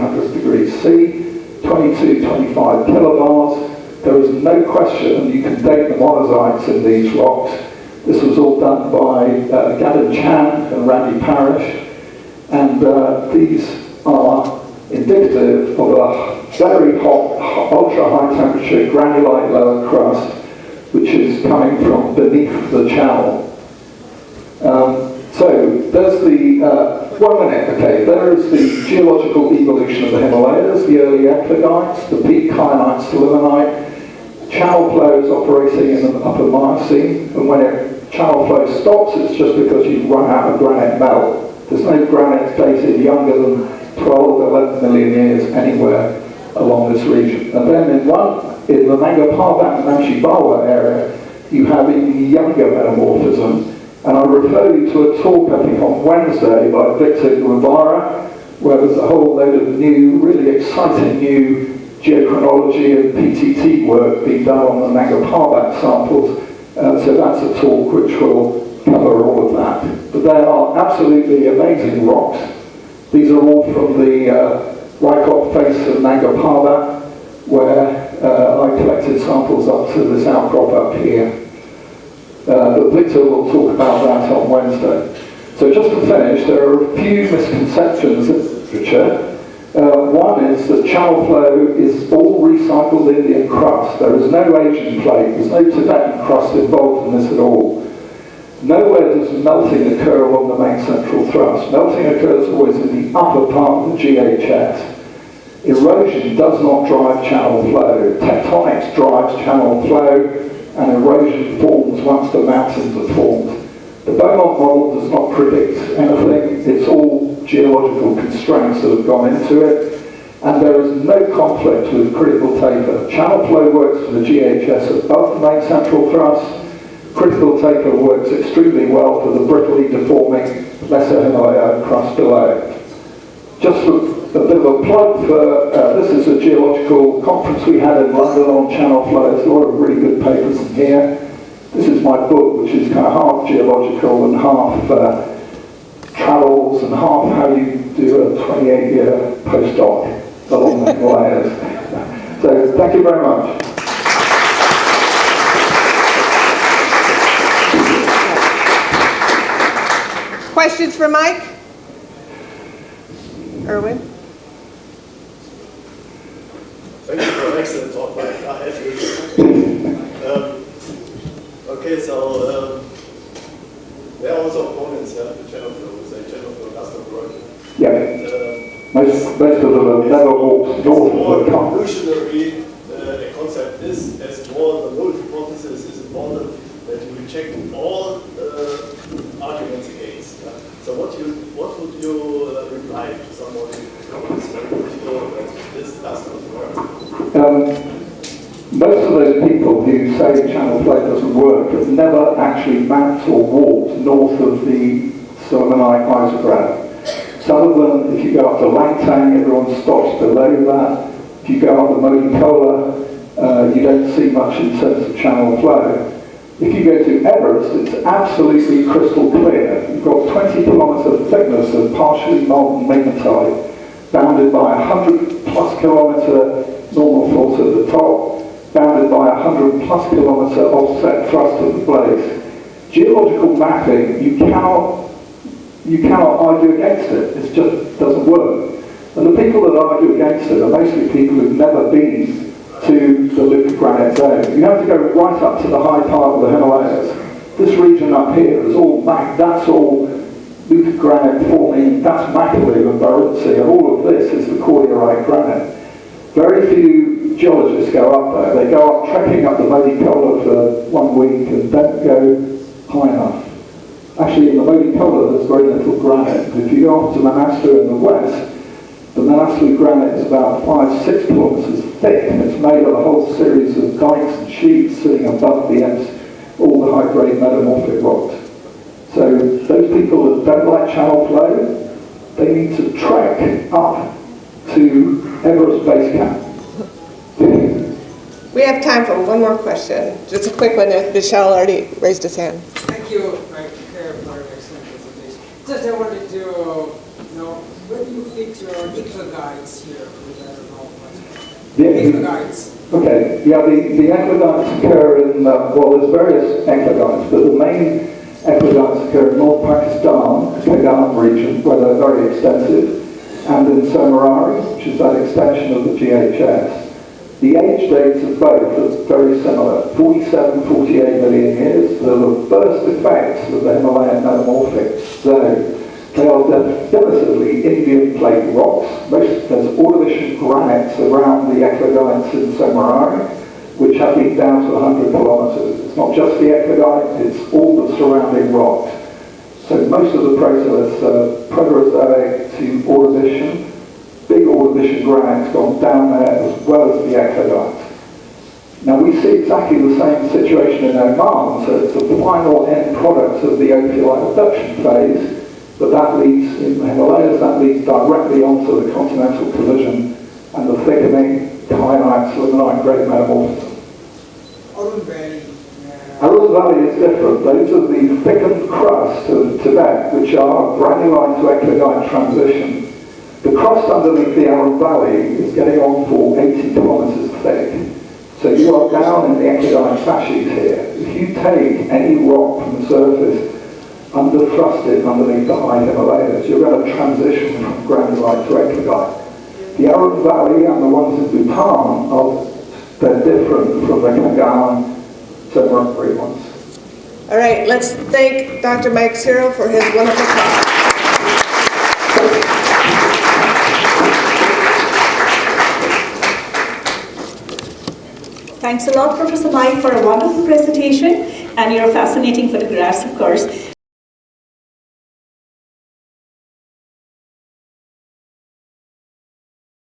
300 degrees C, 22, 25 kilobars. There is no question, and you can date the monozytes in these rocks. This was all done by Gavin Chan and Randy Parrish, and these are indicative of a very hot, ultra-high temperature granulite lower crust, which is coming from beneath the channel. So there's the, 1 minute, okay, there is the geological evolution of the Himalayas, the early eclogites, the peak kyanite sillimanite, channel flows operating in the upper Miocene, and when channel flow stops, it's just because you've run out of granite melt. There's no granite dated younger than 12, 11 million years anywhere along this region. And then in the Nanga Parbat and Namche Bawa area, you have even younger metamorphism. And I refer you to a talk, I think, on Wednesday by Victor Guevara, where there's a whole load of new, really exciting new geochronology and PTT work being done on the Nanga Parbat samples. So that's a talk which will cover all of that. But they are absolutely amazing rocks. These are all from the Wyckoff face of Nanga Parbat, where I collected samples up to this outcrop up here. But Victor will talk about that on Wednesday. So just to finish, there are a few misconceptions in literature. One is that channel flow is all recycled Indian crust. There is no Asian plate, there's no Tibetan crust involved in this at all. Nowhere does melting occur along the main central thrust. Melting occurs always in the upper part of the GHS. Erosion does not drive channel flow. Tectonics drives channel flow, and erosion forms once the mountains are formed. The Beaumont model does not predict anything. It's all geological constraints that have gone into it, and there is no conflict with critical taper. Channel flow works for the GHS above the main central thrust. Critical taper works extremely well for the brittly deforming lesser Himalayan crust below. Just a bit of a plug for, this is a geological conference we had in London on channel flows. A lot of really good papers in here. This is my book, which is kind of half geological and half travels and half how you do a 28-year postdoc along the Himalayas. So thank you very much. Questions for Mike? Erwin? Thank you for an excellent talk, Mike. Okay, so there are also opponents to channel flow. Say channel flow does not work. Yeah. Most of them have never walked north of the country. Evolutionary concept is, as more the null hypothesis is important, that you reject all arguments against. So what would you reply to somebody who comments that this does not work? Most of those people who say channel flow doesn't work have never actually mapped or walked north of the sillimanite isograph. Some of them, if you go up to Langtang, everyone stops below that. If you go up the Modi Kola, you don't see much in terms of channel flow. If you go to Everest, it's absolutely crystal clear. You've got 20 kilometre thickness of partially molten magnetite, bounded by 100 plus kilometre normal fault at the top, bounded by 100 plus kilometre offset thrust at the base. Geological mapping, you cannot argue against it. It just doesn't work. And the people that argue against it are mostly people who've never been to the Luke granite zone. You have to go right up to the high part of the Himalayas. This region up here is all that's all Luke granite forming, that's Makalu and Barutsi, and all of this is the cordierite granite. Very few geologists go up there. They go up trekking up the Modi Kola for 1 week and don't go high enough. Actually, in the Modi Kola there's very little granite. If you go up to Manaslu in the west, the Manaslu granite is about 5-6 kilometres thick, and it's made of a whole series of dikes and sheets sitting above the ends, all the high-grade metamorphic rocks. So those people that don't like channel flow, they need to trek up to Everest Base Camp. We have time for one more question. Just a quick one. Michelle already raised his hand. Thank you, Mike, for an excellent presentation. Just I wanted to Now, where do you fit your eclogites here? The Eclogites. Okay, yeah, the eclogites occur in, well, there's various eclogites, but the main eclogites occur in North Pakistan, Kaghan region, where they're very extensive, and in Somarari, which is that extension of the GHS. The age dates of both are very similar, 47, 48 million years. They're the first effects of the Himalayan metamorphic zone. They are definitively Indian plate rocks. There's Ordovician granites around the eclogites in Somarari, which have been down to 100 kilometers. It's not just the eclogite, it's all the surrounding rocks. So most of the process are Proterozoic to Ordovician. Big Ordovician granites gone down there as well as the eclogites. Now we see exactly the same situation in Oman, so it's the final end product of the ophiolite abduction phase. But that leads, in the Himalayas, that leads directly onto the continental collision and the thickening kyanite siliconite grade metamorphism. Arun Valley. Arun Valley is different. Those are the thickened crust of Tibet, which are granulite to eclogite transition. The crust underneath the Arun Valley is getting on for 80 kilometers thick. So you are down in the eclogite fascies here. If you take any rock from the surface, underthrusted underneath the high Himalayas, you're going to transition from granulite to eclogite. The Arun Valley and the ones in Bhutan they're different from the Kaghan, Somarari ones. All right, let's thank Dr. Mike Cyril for his wonderful talk. Thanks a lot, Professor Mike, for a wonderful presentation and your fascinating photographs, of course.